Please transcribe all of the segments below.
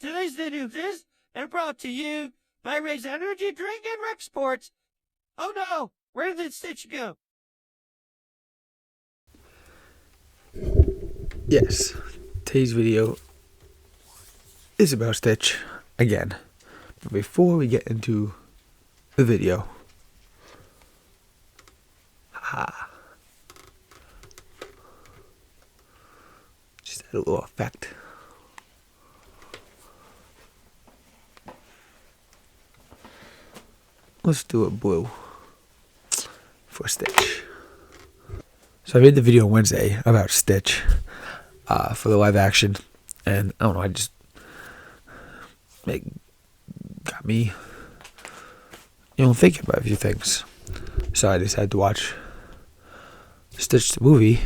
Today's video is brought to you by Raze Energy Drink and Rec Sports. Oh no, where did Stitch go? Yes, today's video is about Stitch again. But before we get into the video, just add a little effect. Let's do a blue for Stitch. So I made the video Wednesday about Stitch for the live action, and I don't know, it got me, thinking about a few things. So I decided to watch Stitch the movie,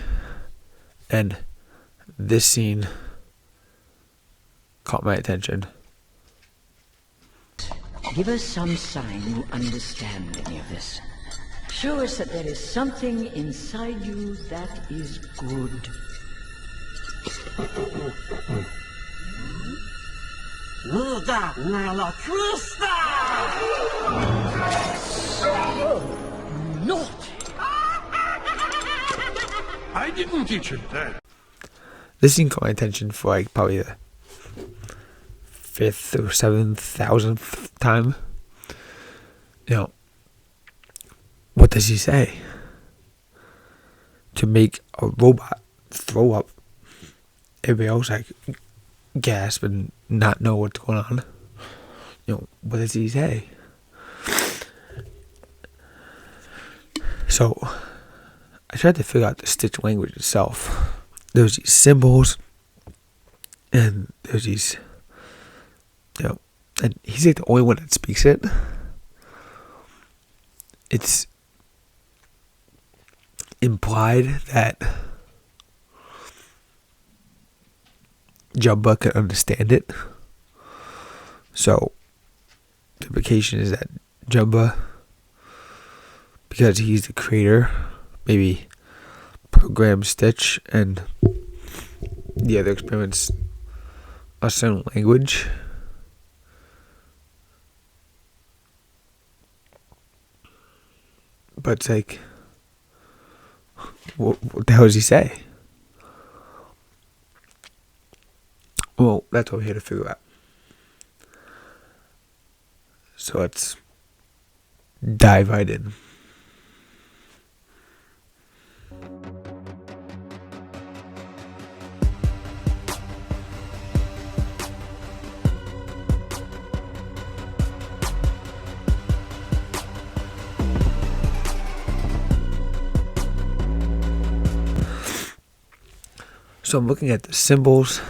and this scene caught my attention. Give us some sign you understand any of this. Show us that there is something inside you that is good. Meega Nala Kweesta! Naughty! I didn't teach him that. This scene caught my attention for like probably the 5th or 7,000th time. What does he say? To make a robot throw up, everybody else like gasp and not know what's going on. What does he say? So I tried to figure out the Stitch language itself. There's these symbols, and there's these, and he's like the only one that speaks it. It's implied that Jumba can understand it. So the implication is that Jumba, because he's the creator, maybe programmed Stitch and the other experiments a certain language. But it's like, what the hell does he say? Well, that's what we're here to figure out. So let's dive right in. So I'm looking at the symbols,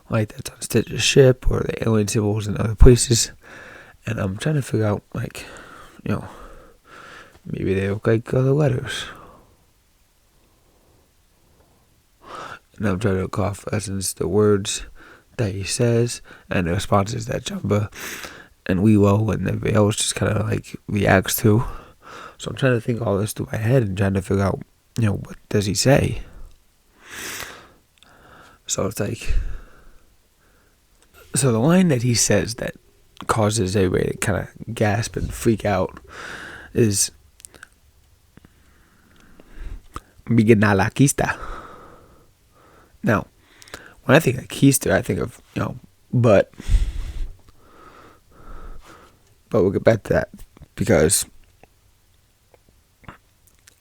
like that's on Stitch's ship, or the alien symbols in other places, and I'm trying to figure out, like, maybe they look like other letters. And I'm trying to look off essence the words that he says and the responses that Jumba and Lilo and everybody else just kind of like reacts to. So I'm trying to think all this through my head and trying to figure out, what does he say? So it's like, so the line that he says that causes everybody to kind of gasp and freak out is Meega Nala Kweesta. Now, when I think of keister, I think of, butt. But we'll get back to that, because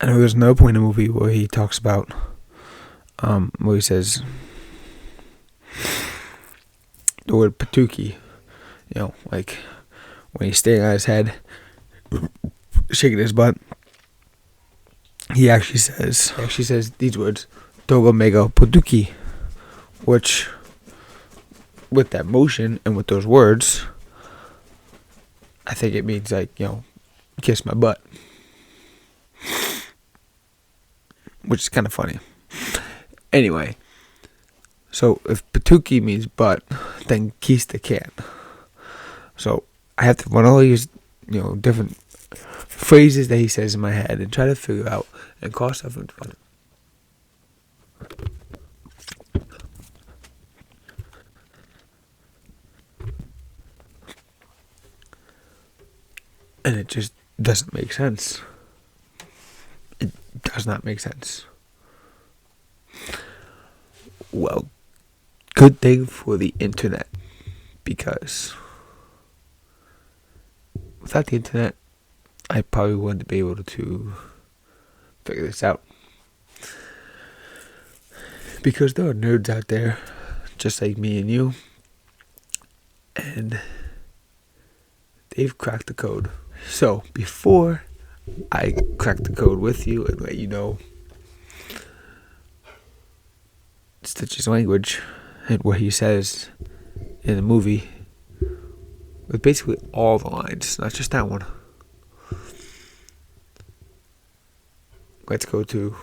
I know there's another point in the movie where he talks about, where he says the word patuki, like when he's standing on his head, shaking his butt. He actually says these words, Dogo Mego Patuki, which, with that motion and with those words, I think it means like, kiss my butt. Which is kind of funny. Anyway, so if Patuki means butt, then Kweesta can't. So I have to run all these, different phrases that he says in my head and try to figure out and call stuff in front of. And it just doesn't make sense. It does not make sense. Well, good thing for the internet, because without the internet, I probably wouldn't be able to figure this out. Because there are nerds out there, just like me and you, and they've cracked the code. So, before I crack the code with you and let you know Stitch's language and what he says in the movie, with basically all the lines, not just that one, let's go to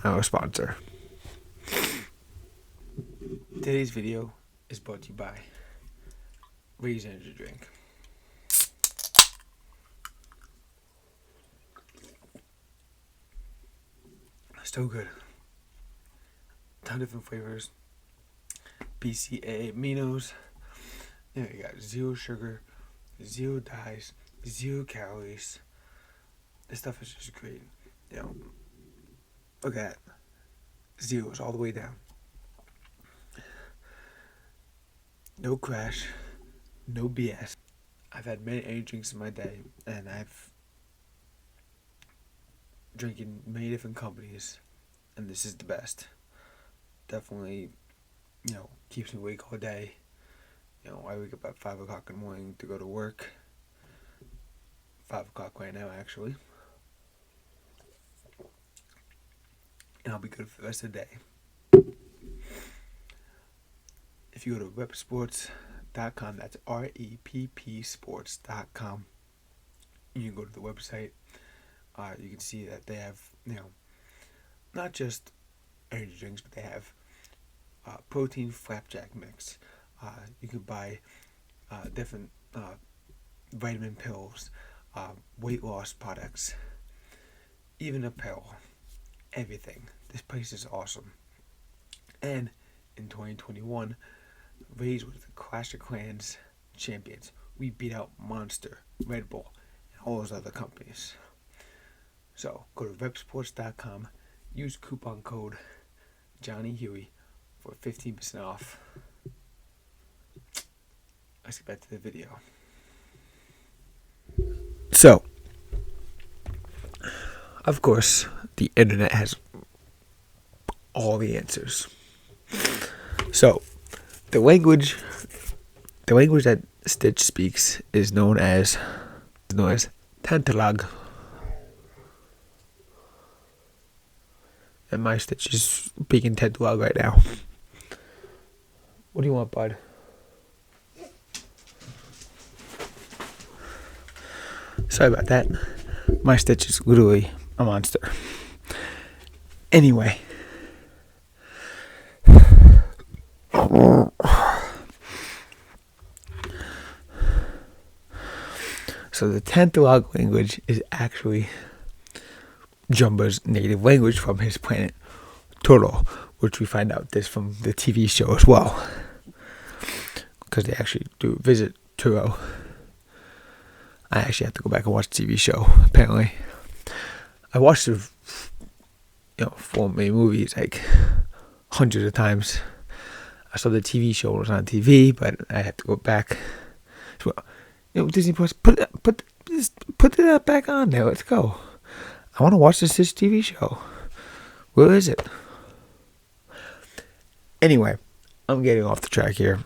our sponsor. Today's video is brought to you by Raze energy drink. So good. Ton of different flavors. BCA aminos. You got 0 sugar, 0 dyes, 0 calories. This stuff is just great. Look at that. Zeros all the way down. No crash. No BS. I've had many energy drinks in my day, and I've drinking many different companies, and this is the best. Definitely, keeps me awake all day. I wake up at 5 o'clock in the morning to go to work. 5 o'clock right now, actually. And I'll be good for the rest of the day. If you go to repsports.com, that's REPP sports.com, you can go to the website. You can see that they have, not just energy drinks, but they have protein flapjack mix. You can buy different vitamin pills, weight loss products, even apparel, everything. This place is awesome. And in 2021, Raze was the Clash of Clans champions. We beat out Monster, Redbull, and all those other companies. So, go to repsports.com, use coupon code Johnny Huey for 15% off. Let's get back to the video. So, of course, the internet has all the answers. So, the language that Stitch speaks is known as Tantalog. And my Stitch is speaking Tantalog right now. What do you want, bud? Sorry about that. My Stitch is literally a monster. Anyway. So the Tantalog language is actually Jumba's native language from his planet Toro, which we find out this from the TV show as well, because they actually do visit Toro. I actually have to go back and watch the TV show. Apparently, I watched the for many movies like hundreds of times. I saw the TV show was on TV, but I had to go back. So, Disney Plus, put that back on there. Let's go. I want to watch this TV show. Where is it? Anyway, I'm getting off the track here.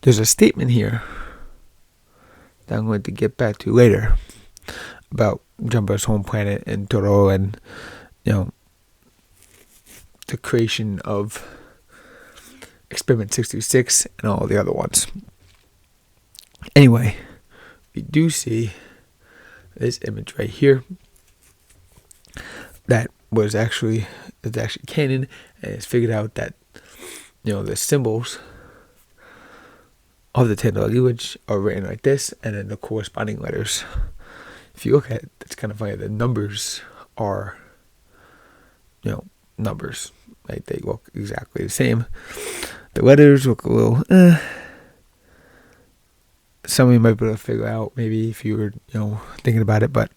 There's a statement here that I'm going to get back to later about Jumba's home planet and Toro and, the creation of Experiment 636 and all the other ones. Anyway, we do see this image right here that is actually canon, and it's figured out that the symbols of the Tantalog language are written like this, and then the corresponding letters. If you look at it, it's kind of funny. The numbers are numbers. Like they look exactly the same. The letters look a little. Some of you might be able to figure out maybe if you were thinking about it, but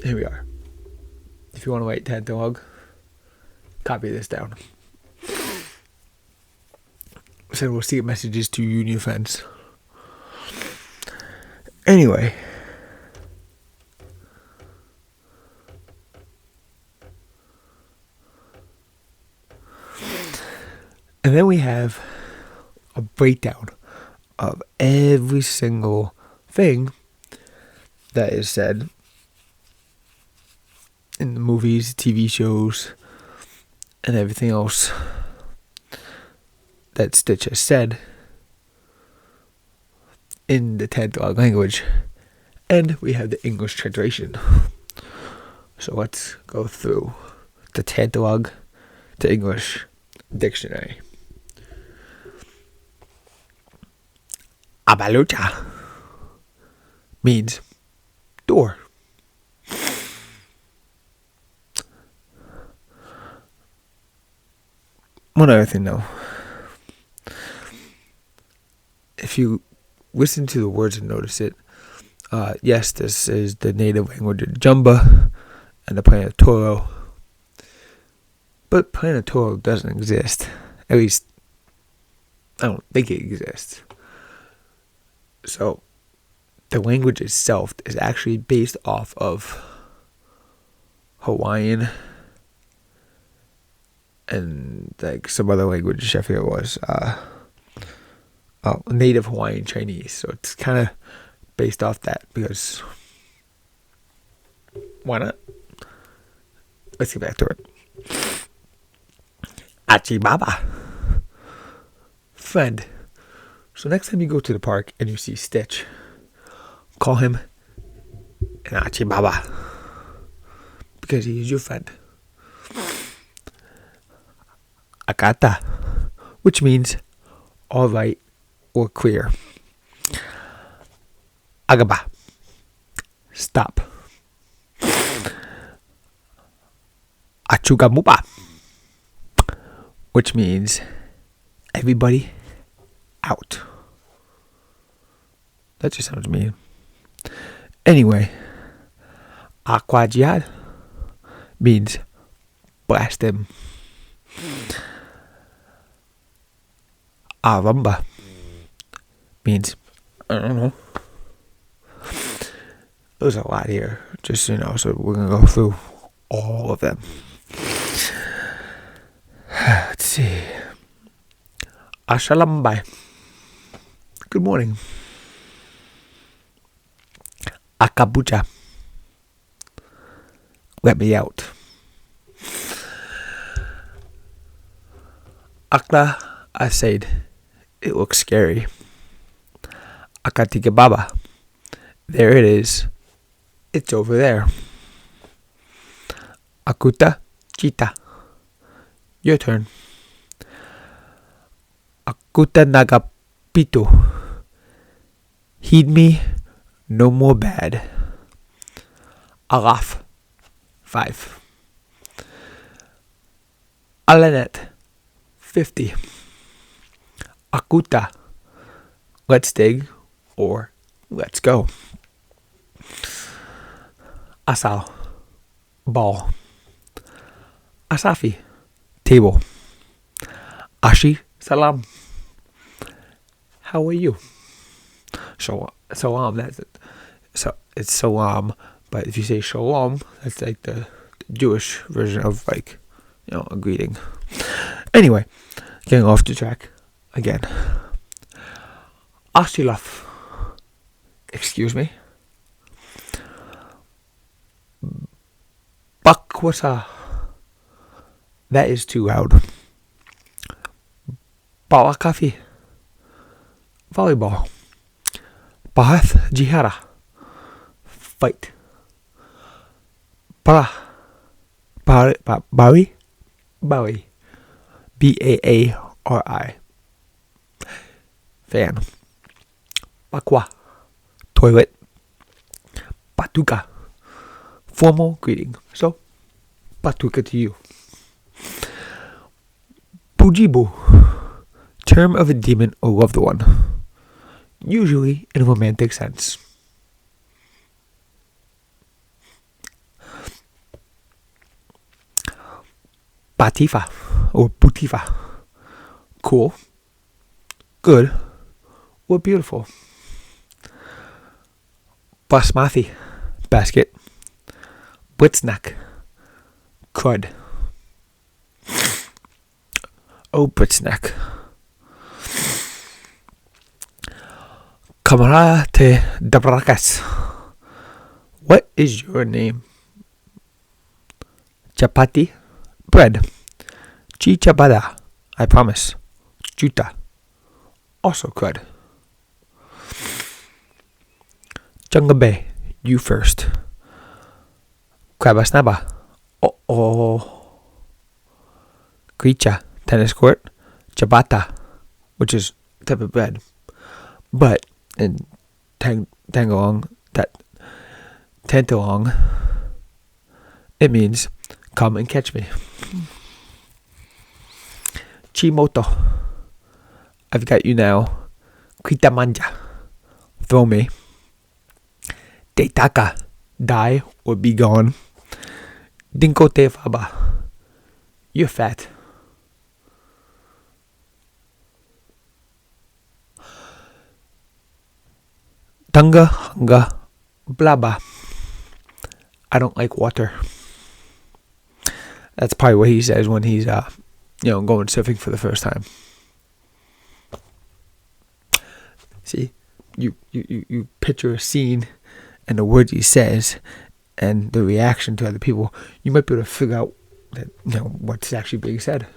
here we are. If you want to write Tantalog, copy this down. Send we'll see messages to you and your friends. Anyway. And then we have a breakdown of every single thing that is said in the movies, TV shows, and everything else that Stitch has said in the Tantalog language. And we have the English translation. So let's go through the Tantalog to English dictionary. Abalucha means door. One other thing though. If you listen to the words and notice it, yes, this is the native language of Jumba and the planet Toro. But planet Toro doesn't exist. At least, I don't think it exists. So, the language itself is actually based off of Hawaiian and like some other language, I forget what it was. Native Hawaiian Chinese. So it's kind of based off that because why not? Let's get back to it. Achibaba. Friend. So next time you go to the park and you see Stitch, call him an Achibaba because he is your friend. Akata, which means all right or clear. Agaba, stop. Achugamuba, which means everybody out. That just sounds mean. Anyway, Aquajiad means blast him. Arumba means, I don't know. There's a lot here, just so we're going to go through all of them. Let's see. Ashalambai. Good morning. Akabucha. Let me out. Akla, I said, it looks scary. Akatikababa. There it is. It's over there. Akuta, Chita. Your turn. Akuta Nagapito. Heed me, no more bad. Araf, 5. Alanet, 50. Akuta, let's dig or let's go. Asal, ball. Asafi, table. Ashi, salam. How are you? Salam, that's it. So it's salam, but if you say shalom, that's like the Jewish version of a greeting. Anyway, getting off the track again. Ashilaf. Excuse me. Bakwasa. That is too loud. Balakafi. Volleyball. Bahath Jihara. Fight. Bawi. Bawi. Baari. Fan. Bakwa. Toilet. Patuka. Formal greeting. So, patuka to you. Pujibu, term of a demon or loved one, usually in a romantic sense. Patifa or Putifa, cool, good, or beautiful. Basmati, basket. Blitznack, crud. Oh, Blitznack. Camarate de Bracas. What is your name? Chapati, bread. Chichabada, I promise. Chuta, also crud. Jungabe, you first. Krabasnaba, oh. Gricha, tennis court. Ciabatta, which is a type of bread. But in Tantalog, it means come and catch me. Chimoto, I've got you now. Quitamanja, throw me. Deitaka, die or be gone. Dinko te faba, you're fat. Tanga, hanga, blaba, I don't like water. That's probably what he says when he's going surfing for the first time. See, you picture a scene and the words he says and the reaction to other people, you might be able to figure out that, what's actually being said.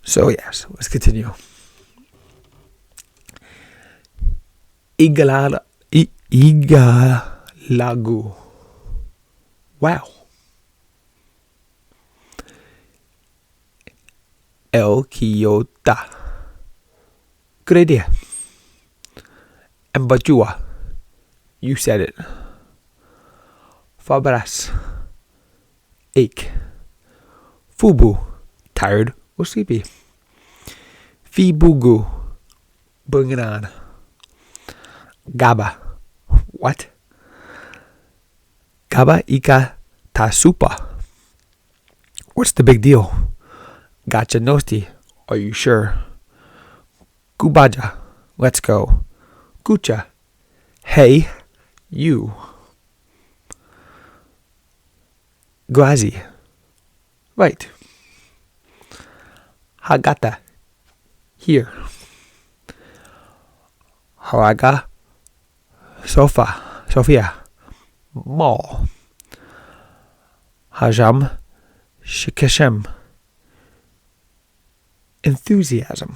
So yes, let's continue. Igalagu. Wow. El Kiyota. Good idea. Mbajua. You said it. Fabras. Ache. Fubu. Tired or sleepy. Fibugu. Bring it on. Gaba. What? Gaba Ika Tasupa. What's the big deal? Gotcha Nosti. Are you sure? Kubaja. Let's go. Kucha. Hey, you. Guazi. Right. Hagata. Here. Haraga. Sophia. Mall. Hajam. Shikeshem. Enthusiasm.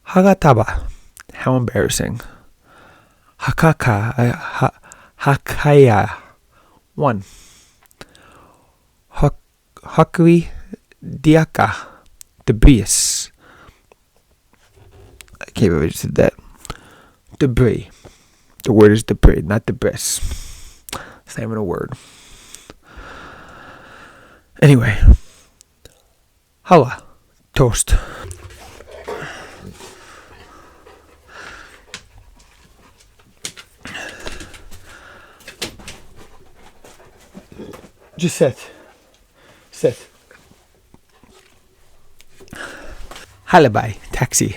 Hagataba. How embarrassing. Hakaya. 1. Hakui diaka. Debris. I can't believe I just did that. Debris. The word is debris, not debris. It's not even a word. Anyway. Hala. Toast. Just sit. Sit. Halabai. Taxi.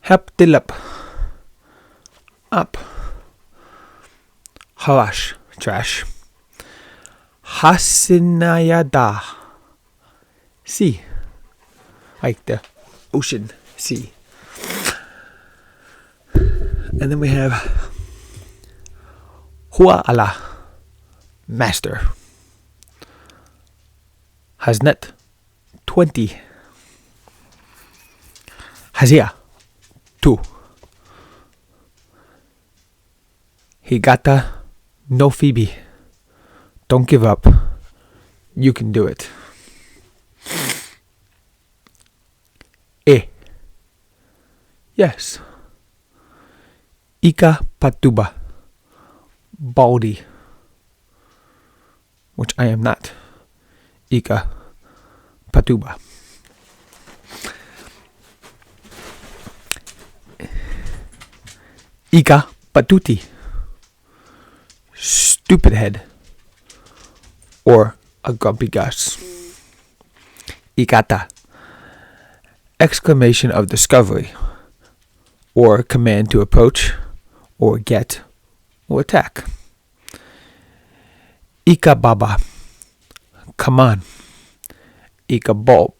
Heptilip. Up. Harash. Trash. Hasinayada. Sea. Like the ocean. Sea. And then we have Hua'ala. Master. Hasnet. 20. Hazia. 2. Higata. No Phoebe. Don't give up. You can do it. Yes. Ika Patuba. baldy, which I am not. Ika patuba. Ika patuti, stupid head, or a grumpy Gus. Ikata, exclamation of discovery, or command to approach, or get, or attack. Ika baba, come on. Ika bo,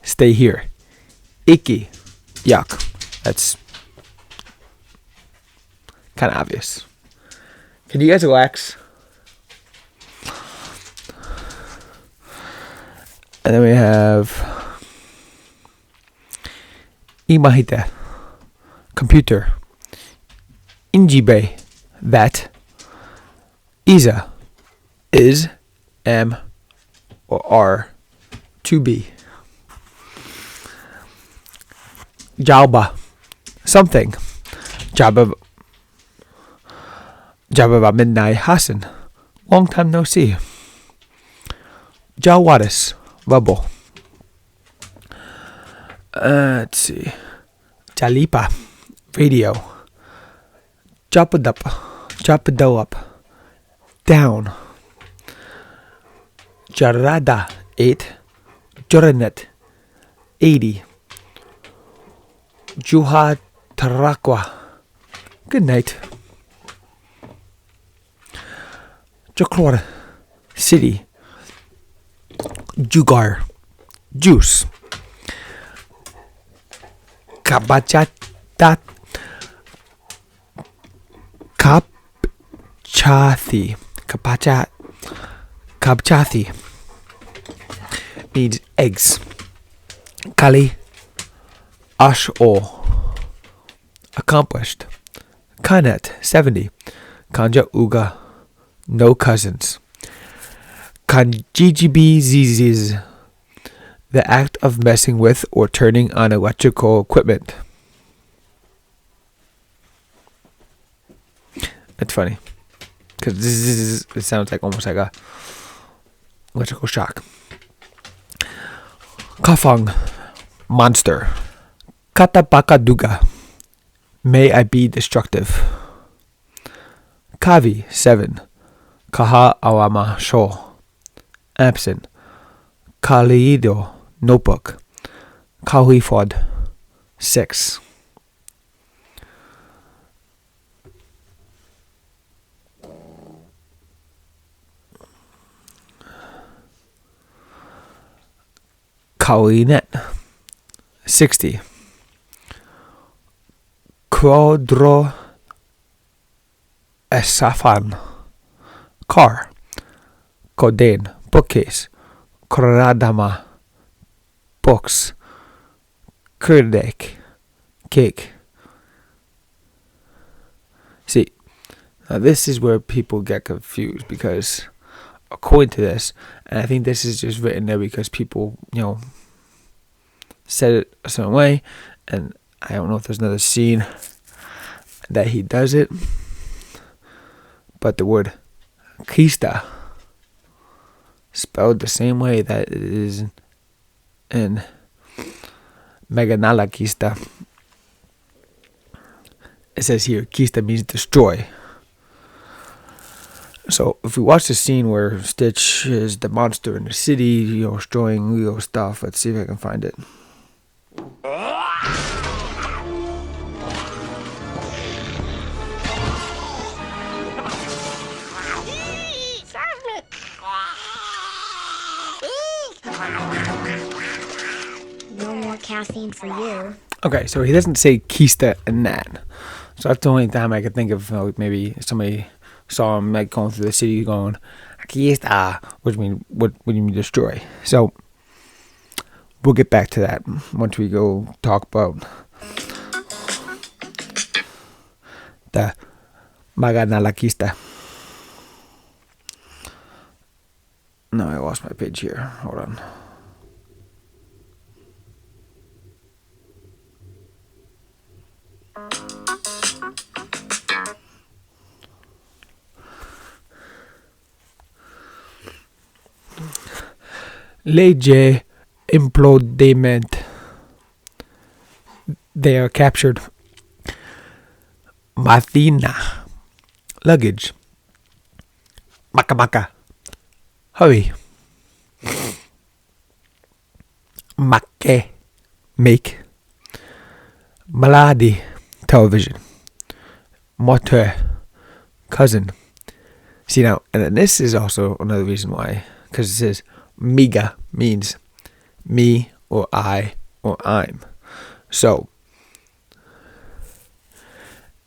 stay here. Iki, yuck. That's kind of obvious. Can you guys relax? And then we have Imahite, computer. Injibe, that. Isa, is, am, or are, to be. Jalba, something. Jabba Midnight Hassan, long time no see. Jalwadis, rubble. Let's see. Jalipa, radio. Japadalap, down. Jarada, 8. Joranet, 80. Juha Tarakwa, good night. Jaklor, city. Jugar, juice. Kabchathi, means eggs. Kali, ash o, accomplished. Kanet, 70. Kanja uga, no cousins. Kanjijibiziz, the act of messing with or turning on electrical equipment. That's funny, because it sounds like almost like a electrical shock. Kafang, monster. Katapakaduga, may I be destructive. Kavi, 7. Kaha awama sho, absent. Kaliido, notebook. Kalifod, 6. Kalinet, 60. Krodro Esafan, car. Kodain, bookcase. Koradama, books. Kurdek, cake. See, now this is where people get confused, because according to this, and I think this is just written there because people, said it a certain way, and I don't know if there's another scene that he does it, but the word Kweesta, spelled the same way that it is in Meega Nala Kweesta. It says here, Kweesta means destroy. So if we watch the scene where Stitch is the monster in the city, destroying stuff, let's see if I can find it. No more caffeine for you. Okay, so he doesn't say Kweesta in that. So that's the only time I could think of maybe somebody saw him going through the city going, Kweesta, which means, what do you mean destroy? So we'll get back to that once we go talk about the Meega Nala Kweesta. No, I lost my page here. Hold on. Leje implodement. They are captured. Mathina. Luggage. Maka maka. Hurry. Make. Make. Maladi. Television. Motor. Cousin. See now, and then this is also another reason why, because it says Meega means me or I or I'm. So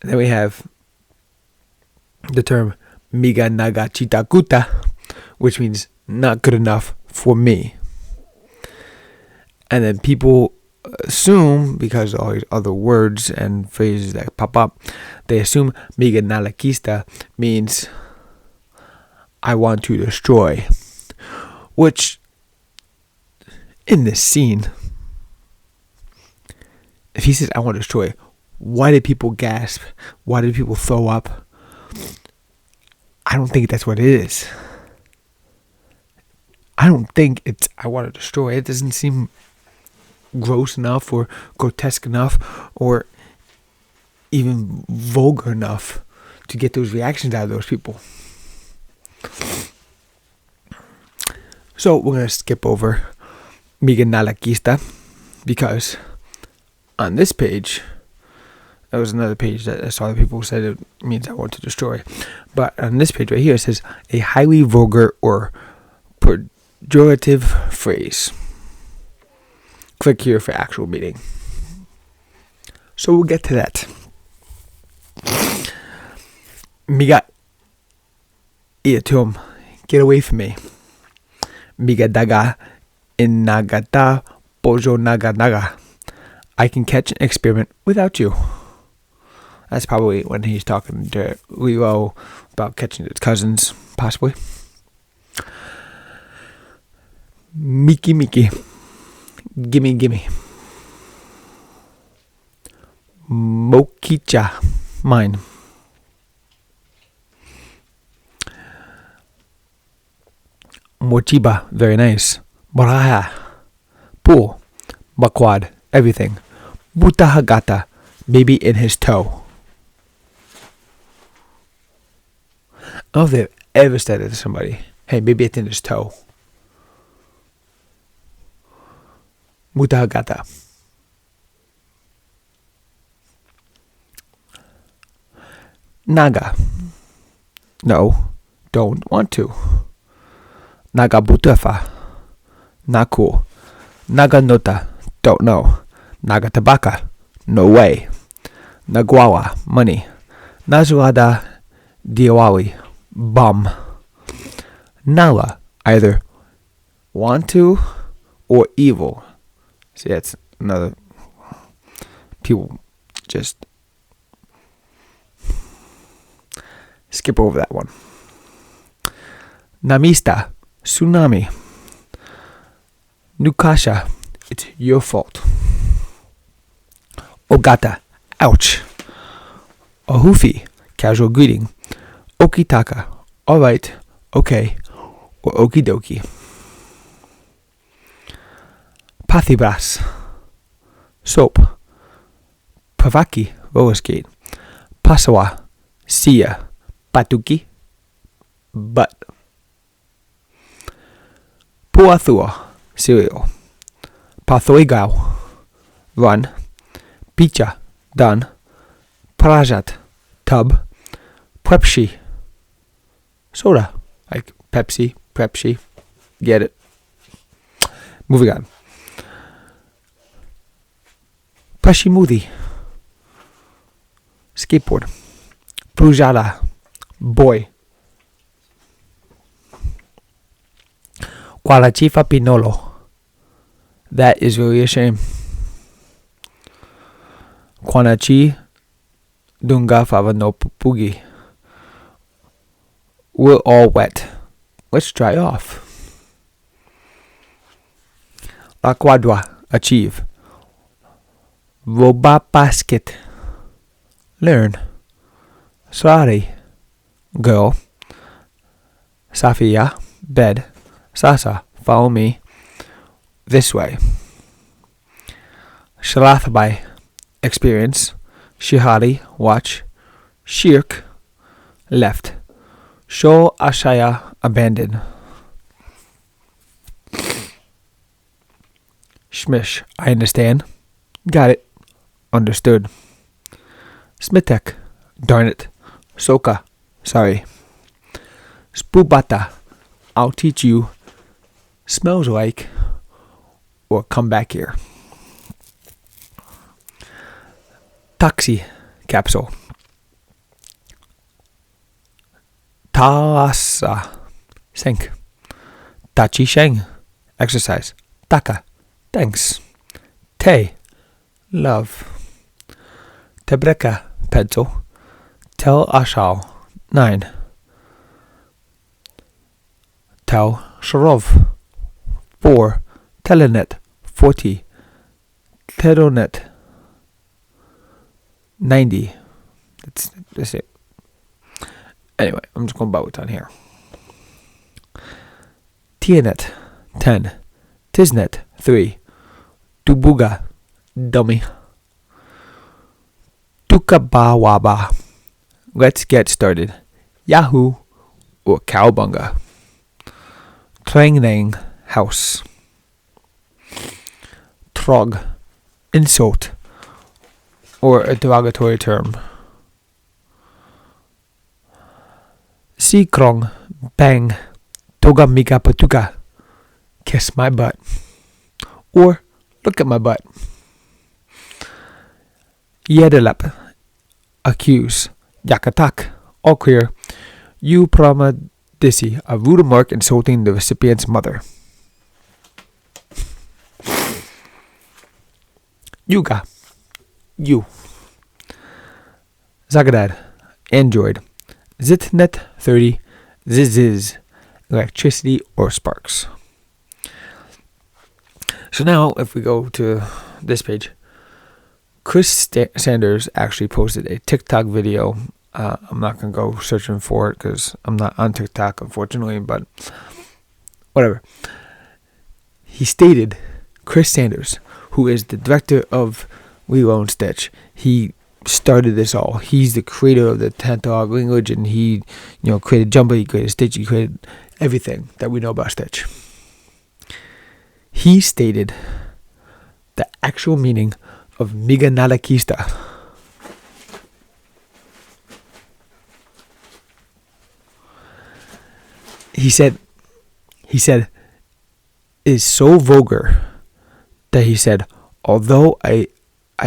then we have the term Meega Nala Kweesta, which means not good enough for me. And then people assume, because of all these other words and phrases that pop up, they assume Meega Nala Kweesta means I want to destroy. Which, in this scene, if he says I want to destroy, why did people gasp? Why did people throw up? I don't think that's what it is. I don't think it's I want to destroy. It doesn't seem gross enough or grotesque enough or even vulgar enough to get those reactions out of those people. So we're going to skip over Meega Nala Kweesta because on this page, there was another page that I saw that people said it means I want to destroy. But on this page right here, it says a highly vulgar or pejorative phrase. Click here for actual meaning. So we'll get to that. Meega Iatum, get away from me. Meega daga inagata bojo naga naga. I can catch an experiment without you. That's probably when he's talking to Leo about catching his cousins, possibly. Miki Miki. Gimme gimme. Mokicha. Mine. Mochiba. Very nice. Baraha. Pool. Bakwad. Everything. Butahagata. Baby in his toe. I don't know if they've ever said it to somebody. Hey, baby, it's in his toe. Mutahagata. Naga. No, don't want to. Naga butafa. Not cool. Naga nota. Don't know. Naga tabaka. No way. Nagwawa. Money. Nazuada Diwali. Bum. Nala. Either want to or evil. See, that's another. People just skip over that one. Namista. Tsunami. Nukasha. It's your fault. Ogata. Ouch. Ohufi. Casual greeting. Okitaka. Alright. Okay. Or okidoki. Pathibras. Soap. Pavaki. Roller skate. Pasawa. Sia. Patuki. Butt. Puathua. Cereal. Pathoigao. Run. Picha. Done. Prajat. Tub. Prepshi. Soda. Like Pepsi. Prepshi. Get it. Moving on. Prashimudi. Skateboard. Prujada. Boy. Qualachifa Pinolo. That is really a shame. Quanachi Dunga Fava no Pugi. We're all wet. Let's dry off. La Quadra. Achieve. Roba basket. Learn. Sorry. Girl. Safia. Bed. Sasa. Follow me. this way. Shalathabai, experience. Shihari, watch. Shirk, left. Shol Ashaya, abandon. Shmish, I understand. Got it. Understood. Smitek, darn it. Soka, sorry. Spubata, I'll teach you. Smells like, or come back here. Taxi, capsule. Taasa, sink. Tachi Sheng, exercise. Taka, thanks. Te, love. Tebreka, pencil. Tel Ashal, 9. Tel Sharov, 4. Telenet, 40. Teronet, 90. That's it. Anyway, I'm just going to what's on here. Tianet, 10. Tisnet, 3. Dubuga, dummy. Tukabawaba. Let's get started. Yahoo or Cowbunga. Trangnang, house. Trog, insult or a derogatory term. Sikrong, bang. Toga mika patuka, kiss my butt. Or look at my butt. Yedelap, accuse. Yakatak, all clear. You pramadisi, a rude remark insulting the recipient's mother. Yuga, you. Zagadad, Android. Zitnet 30, Ziziz, electricity or sparks. So now, if we go to this page, Chris Sanders actually posted a TikTok video. I'm not going to go searching for it because I'm not on TikTok, unfortunately, but whatever. He stated, Chris Sanders, who is the director of Lilo and Stitch, he started this all. He's the creator of the Tantalog language, and he, created Jumba, he created Stitch, he created everything that we know about Stitch. He stated the actual meaning of Meega Nala Kweesta. He said is so vulgar that he said, although I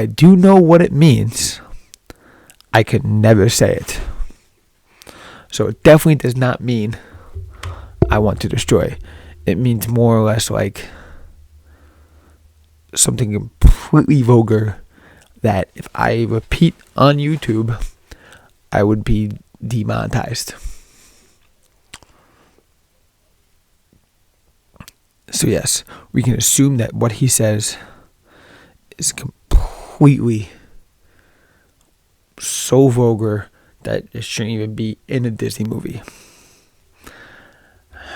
do know what it means, I could never say it. So it definitely does not mean I want to destroy. It means more or less like something completely vulgar that if I repeat on YouTube, I would be demonetized. So yes, we can assume that what he says is completely so vulgar that it shouldn't even be in a Disney movie.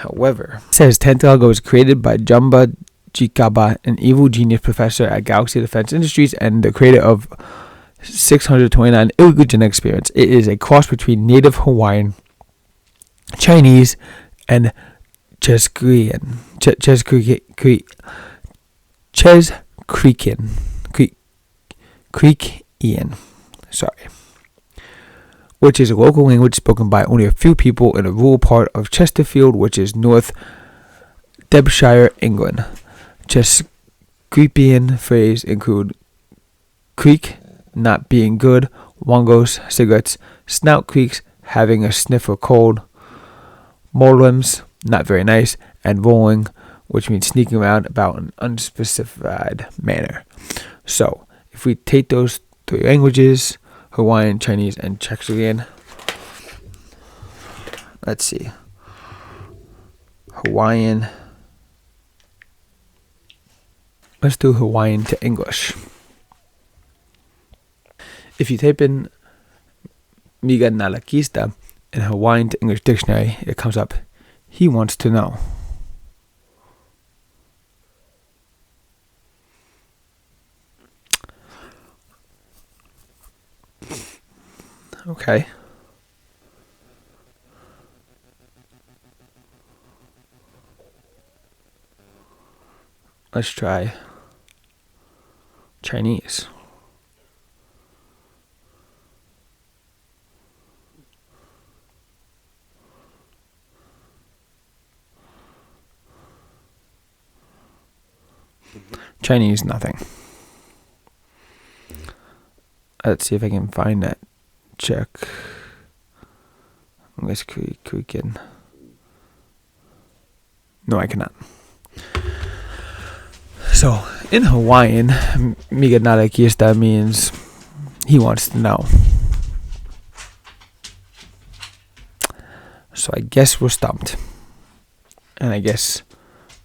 However, it says Tantalog was created by Jumba Jikaba, an evil genius professor at Galaxy Defense Industries and the creator of 629 illegal genetic experiments. It is a cross between native Hawaiian, Chinese, and Cheskrian. Creekian. Sorry. Which is a local language spoken by only a few people in a rural part of Chesterfield, which is North Derbyshire, England. Cheskripian phrase include creak, not being good, wongos, cigarettes, snout creaks, having a sniff or cold, molims, not very nice, and rolling, which means sneaking around about an unspecified manner. So, if we take those three languages, Hawaiian, Chinese, and Chekrian, let's see. Hawaiian. Let's do Hawaiian to English. If you type in Meega Nala Kweesta in Hawaiian to English dictionary, it comes up, he wants to know. Okay. Let's try Chinese. Chinese, nothing. Let's see if I can find that. Check. I guess we can. No, I cannot. So, in Hawaiian, Meega Nala Kweesta means he wants to know. So I guess we're stumped. And I guess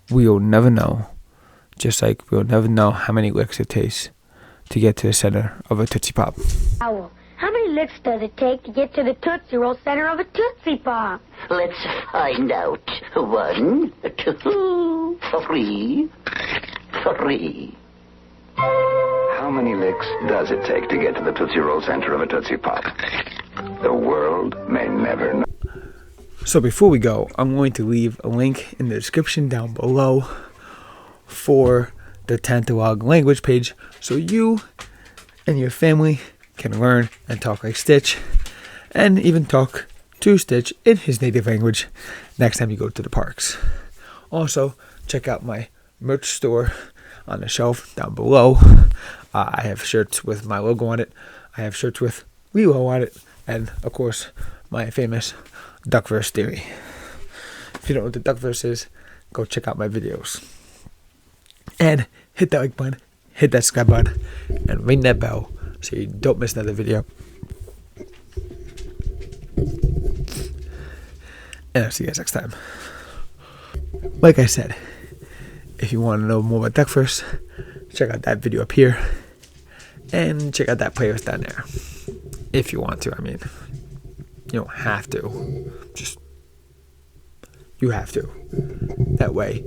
we'll never know. Just like we'll never know how many licks it takes to get to the center of a Tootsie Pop. Owl, how many licks does it take to get to the Tootsie Roll center of a Tootsie Pop? Let's find out. 1, 2, 3. How many licks does it take to get to the Tootsie Roll center of a Tootsie Pop? The world may never know. So before we go, I'm going to leave a link in the description down below for the Tantalog language page so you and your family can learn and talk like Stitch and even talk to Stitch in his native language next time you go to the parks. Also, check out my merch store on the shelf down below. I have shirts with my logo on it. I have shirts with Lilo on it. And, of course, my famous Duckverse theory. If you don't know what the Duckverse is, go check out my videos. And hit that like button, hit that subscribe button, and ring that bell so you don't miss another video. And I'll see you guys next time. Like I said, if you want to know more about Duckverse, check out that video up here. And check out that playlist down there. If you want to, I mean. You don't have to. Just, you have to. That way,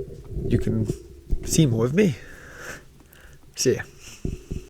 you can see more of me. See ya.